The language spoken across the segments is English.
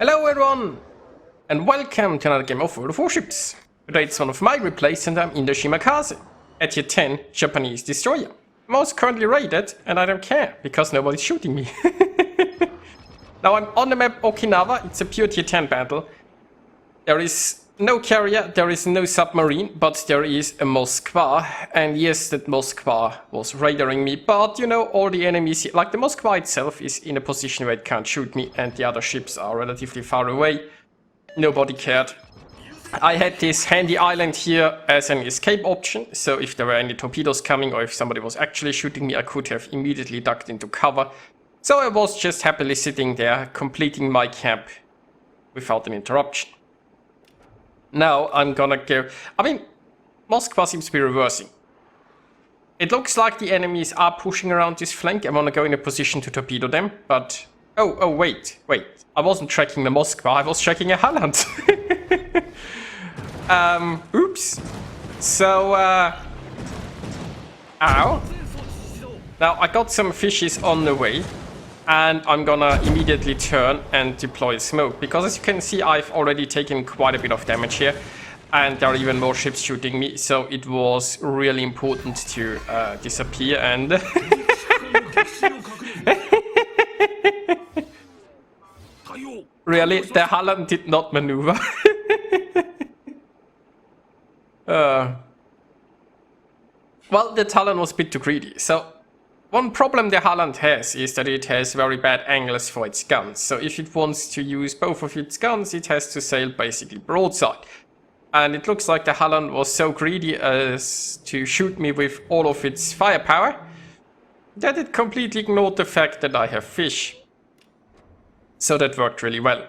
Hello everyone, and welcome to another game of World of Warships. Today it's one of my replays and I'm in the Shimakaze, at tier 10 Japanese destroyer. Most currently rated, and I don't care, because nobody's shooting me. Now I'm on the map Okinawa, it's a pure tier 10 battle. There is no carrier, there is no submarine, but there is a Moskva. And yes, that Moskva was raiding me, but you know, all the enemies, like the Moskva itself is in a position where it can't shoot me, and the other ships are relatively far away. Nobody cared. I had this handy island here as an escape option, so if there were any torpedoes coming or if somebody was actually shooting me, I could have immediately ducked into cover. So I was just happily sitting there, completing my camp without an interruption. Now I'm gonna go... I mean, Moskva seems to be reversing. It looks like the enemies are pushing around this flank. I wanna go in a position to torpedo them, but... Oh, wait. I wasn't tracking the Moskva, I was tracking a Holland. Oops. So, ow. Now, I got some fishes on the way. And I'm gonna immediately turn and deploy smoke. Because as you can see, I've already taken quite a bit of damage here. And there are even more ships shooting me. So it was really important to disappear and... Really? The Holland did not maneuver. Well, the Holland was a bit too greedy. So... One problem the Holland has is that it has very bad angles for its guns. So if it wants to use both of its guns, it has to sail basically broadside. And it looks like the Holland was so greedy as to shoot me with all of its firepower that it completely ignored the fact that I have fish. So that worked really well.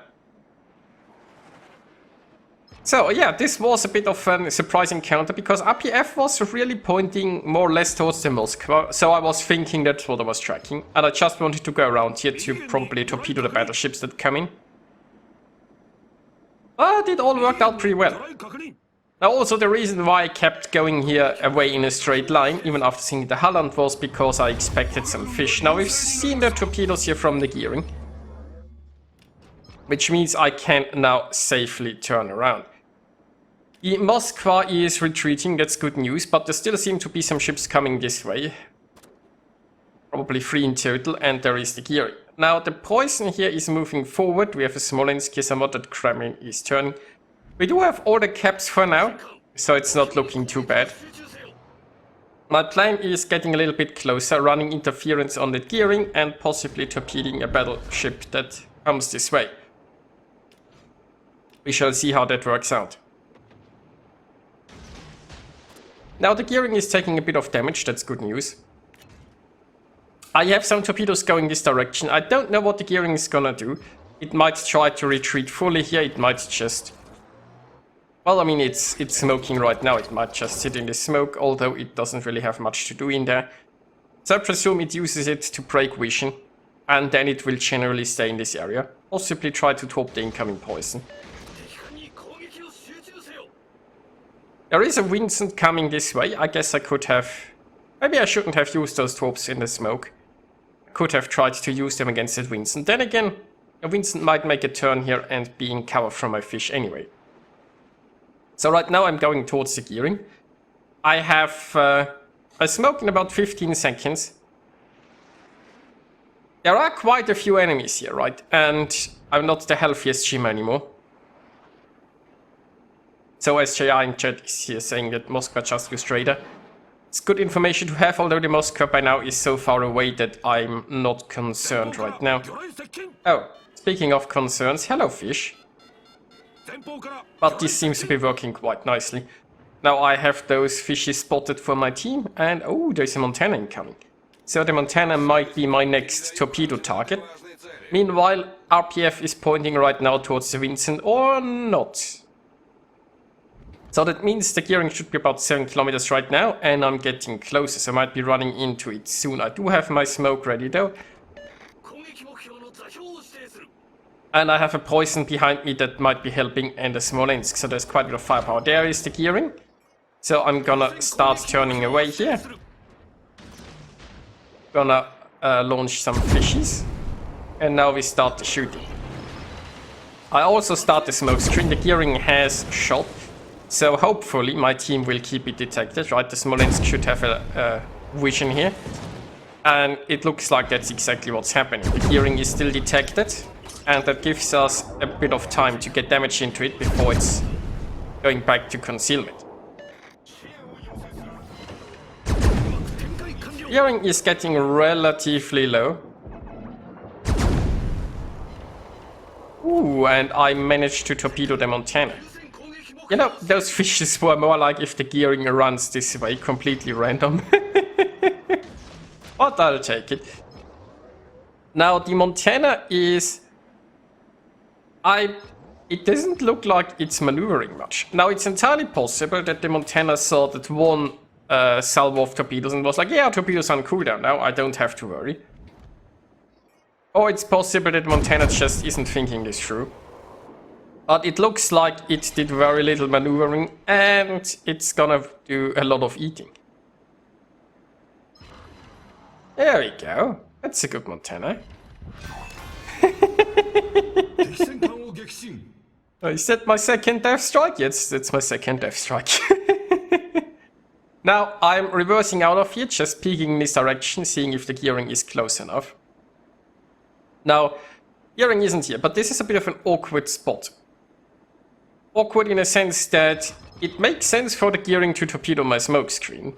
So yeah, this was a bit of a surprising counter because RPF was really pointing more or less towards the Moskva, so I was thinking that's what I was tracking, and I just wanted to go around here to probably torpedo the battleships that come in. But it all worked out pretty well. Now also the reason why I kept going here away in a straight line, even after seeing the Holland, was because I expected some fish. Now we've seen the torpedoes here from the gearing, which means I can now safely turn around. The Moskva is retreating, that's good news, but there still seem to be some ships coming this way. Probably 3 in total, and there is the gearing. Now the poison here is moving forward, we have a Smolensk here somewhat, that Kremlin is turning. We do have all the caps for now, so it's not looking too bad. My plan is getting a little bit closer, running interference on the gearing, and possibly torpedoing a battleship that comes this way. We shall see how that works out. Now the gearing is taking a bit of damage, that's good news. I have some torpedoes going this direction. I don't know what the gearing is gonna do. It might try to retreat fully here, it might just... Well, I mean, it's smoking right now, it might just sit in the smoke, although it doesn't really have much to do in there. So I presume it uses it to break vision, and then it will generally stay in this area. Possibly try to top the incoming poison. There is a Vincent coming this way. I guess I could have... Maybe I shouldn't have used those torps in the smoke. I could have tried to use them against that Vincent. Then again, a Vincent might make a turn here and be in cover from my fish anyway. So right now I'm going towards the gearing. I have a smoke in about 15 seconds. There are quite a few enemies here, right? And I'm not the healthiest Shima anymore. So SJI in chat is here saying that Moskva just used radar. It's good information to have, although the Moskva by now is so far away that I'm not concerned right now. Oh, speaking of concerns, hello fish. But this seems to be working quite nicely. Now I have those fishes spotted for my team, and oh, there's a Montana incoming. So the Montana might be my next torpedo target. Meanwhile, RPF is pointing right now towards the Vincent, or not. So that means the gearing should be about 7 kilometers right now, and I'm getting closer, so I might be running into it soon. I do have my smoke ready though. And I have a poison behind me that might be helping, and a Smolensk, so there's quite a bit of firepower. There is the gearing. So I'm gonna start turning away here. Gonna launch some fishes. And now we start the shooting. I also start the smoke screen. The gearing has shot, so hopefully my team will keep it detected, right? The Smolensk should have a vision here. And it looks like that's exactly what's happening. The gearing is still detected, and that gives us a bit of time to get damage into it before it's going back to concealment. Gearing is getting relatively low. Ooh, and I managed to torpedo the Montana. You know, those fishes were more like if the gearing runs this way, completely random. But I'll take it. Now, the Montana is... It doesn't look like it's maneuvering much. Now, it's entirely possible that the Montana saw that one salvo of torpedoes and was like, yeah, torpedoes on cooldown now, I don't have to worry. Or it's possible that Montana just isn't thinking this through. But it looks like it did very little maneuvering, and it's gonna do a lot of eating. There we go. That's a good Montana. Is that my second death strike? Yes, that's my second death strike. Now, I'm reversing out of here, just peeking in this direction, seeing if the gearing is close enough. Now, gearing isn't here, but this is a bit of an awkward spot. Awkward in a sense that it makes sense for the gearing to torpedo my smoke screen,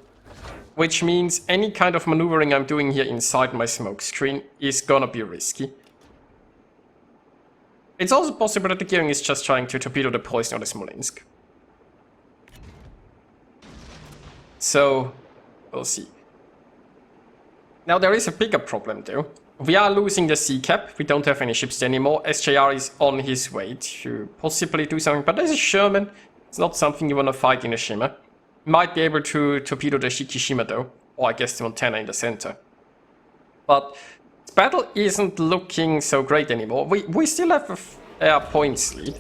which means any kind of maneuvering I'm doing here inside my smoke screen is gonna be risky. It's also possible that the gearing is just trying to torpedo the Poison or the Smolensk. So, we'll see. Now there is a bigger problem though. We are losing the sea cap, we don't have any ships anymore. SJR is on his way to possibly do something, but there's a Sherman. It's not something you want to fight in a Shima. Might be able to torpedo the Shima though, or I guess the Montana in the center. But this battle isn't looking so great anymore. We still have a fair points lead,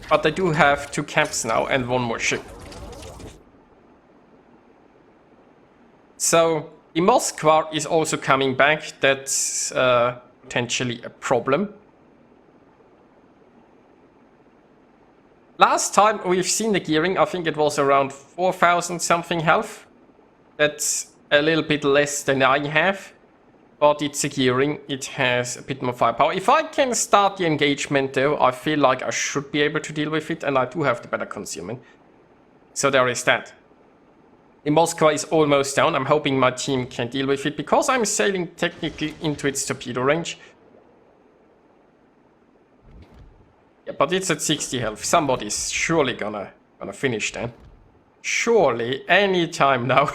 but they do have 2 camps now and 1 more ship. So the Moskva is also coming back. That's potentially a problem. Last time we've seen the gearing, I think it was around 4,000 something health. That's a little bit less than I have, but it's a gearing, it has a bit more firepower. If I can start the engagement though, I feel like I should be able to deal with it, and I do have the better concealment. So there is that. The Moskva is almost down. I'm hoping my team can deal with it because I'm sailing technically into its torpedo range. Yeah, but it's at 60 health. Somebody's surely gonna finish then. Surely, any time now.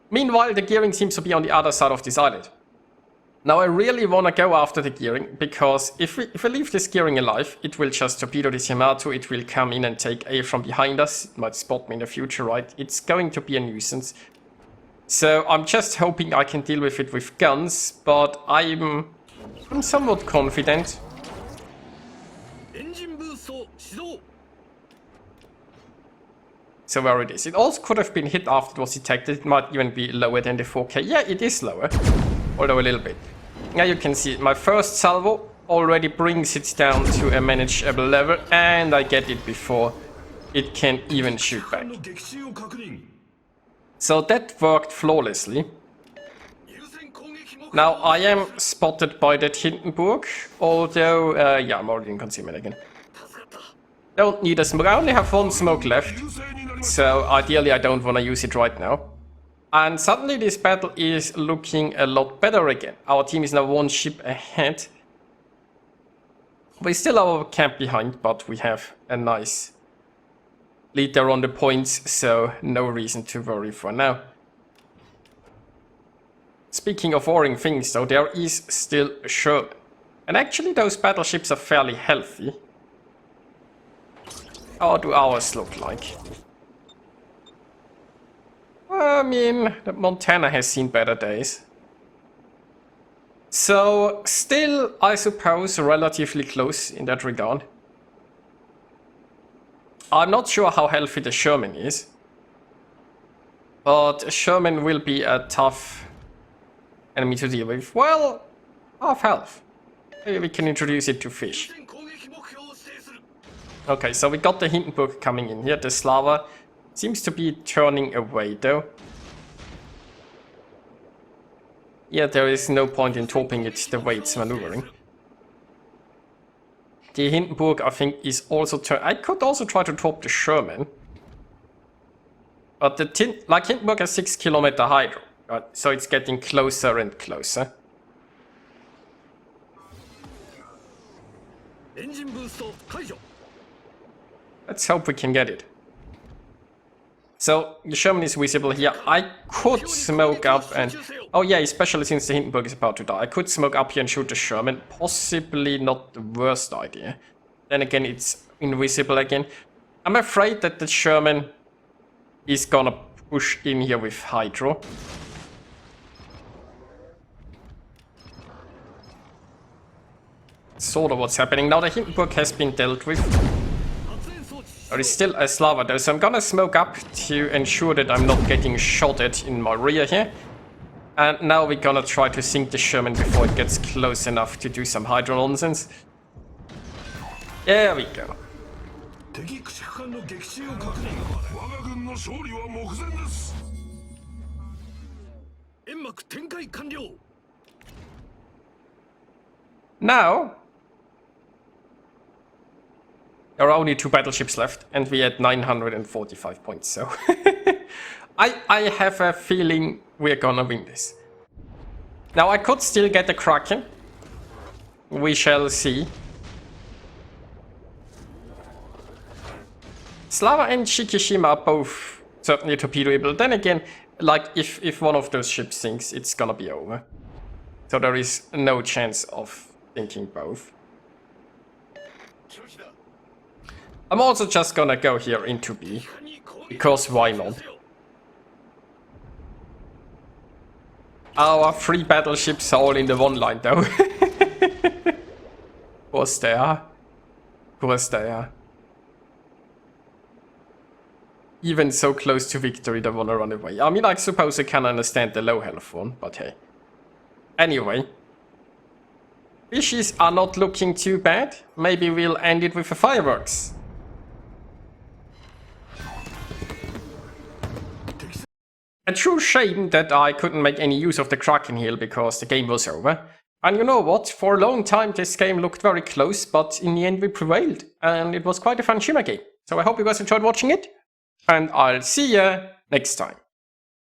Meanwhile, the gearing seems to be on the other side of this island. Now I really want to go after the gearing, because if we leave this gearing alive, it will just torpedo this Yamato, it will come in and take A from behind us, it might spot me in the future, right? It's going to be a nuisance. So I'm just hoping I can deal with it with guns, but I'm somewhat confident. So where it is. It also could have been hit after it was detected, it might even be lower than the 4K. Yeah, it is lower. Although a little bit. Now you can see my first salvo already brings it down to a manageable level, and I get it before it can even shoot back. So that worked flawlessly. Now I am spotted by that Hindenburg, although, yeah, I'm already in concealment again. Don't need a smoke, I only have 1 smoke left, so ideally I don't want to use it right now. And suddenly this battle is looking a lot better again. Our team is now 1 ship ahead. We still have our camp behind, but we have a nice lead there on the points, so no reason to worry for now. Speaking of worrying things though, there is still a Sherman. And actually those battleships are fairly healthy. How do ours look like? I mean, the Montana has seen better days. So, still, I suppose, relatively close in that regard. I'm not sure how healthy the Sherman is. But a Sherman will be a tough enemy to deal with. Well, half health. Maybe we can introduce it to fish. Okay, so we got the Hindenburg coming in here. The Slava seems to be turning away though. Yeah, there is no point in torping it the way it's maneuvering. The Hindenburg, I think, is also I could also try to torp the Sherman. But the Hindenburg has 6 kilometer hydro, right? So it's getting closer and closer. Let's hope we can get it. So the Sherman is visible here. I could smoke up and... Oh yeah, especially since the Hindenburg is about to die. I could smoke up here and shoot the Sherman. Possibly not the worst idea. Then again, it's invisible again. I'm afraid that the Sherman is gonna push in here with hydro. Sort of what's happening. Now the Hindenburg has been dealt with. There is still a Slava though, so I'm gonna smoke up to ensure that I'm not getting shot at in my rear here. And now we're gonna try to sink the Sherman before it gets close enough to do some hydro nonsense. There we go. Now, there are only 2 battleships left, and we had 945 points, so... I have a feeling we're gonna win this. Now, I could still get the Kraken. We shall see. Slava and Shima are both certainly torpedoable. Then again, like, if one of those ships sinks, it's gonna be over. So there is no chance of thinking both. I'm also just gonna go here into B, because why not? Our 3 battleships are all in the one line though. Of course they are. Of course they are. Even so close to victory, they wanna run away. I mean, I suppose I can understand the low health one, but hey. Anyway. Fishes are not looking too bad. Maybe we'll end it with a fireworks. A true shame that I couldn't make any use of the Kraken Hill because the game was over. And you know what, for a long time this game looked very close, but in the end we prevailed. And it was quite a fun Shima game. So I hope you guys enjoyed watching it. And I'll see ya next time.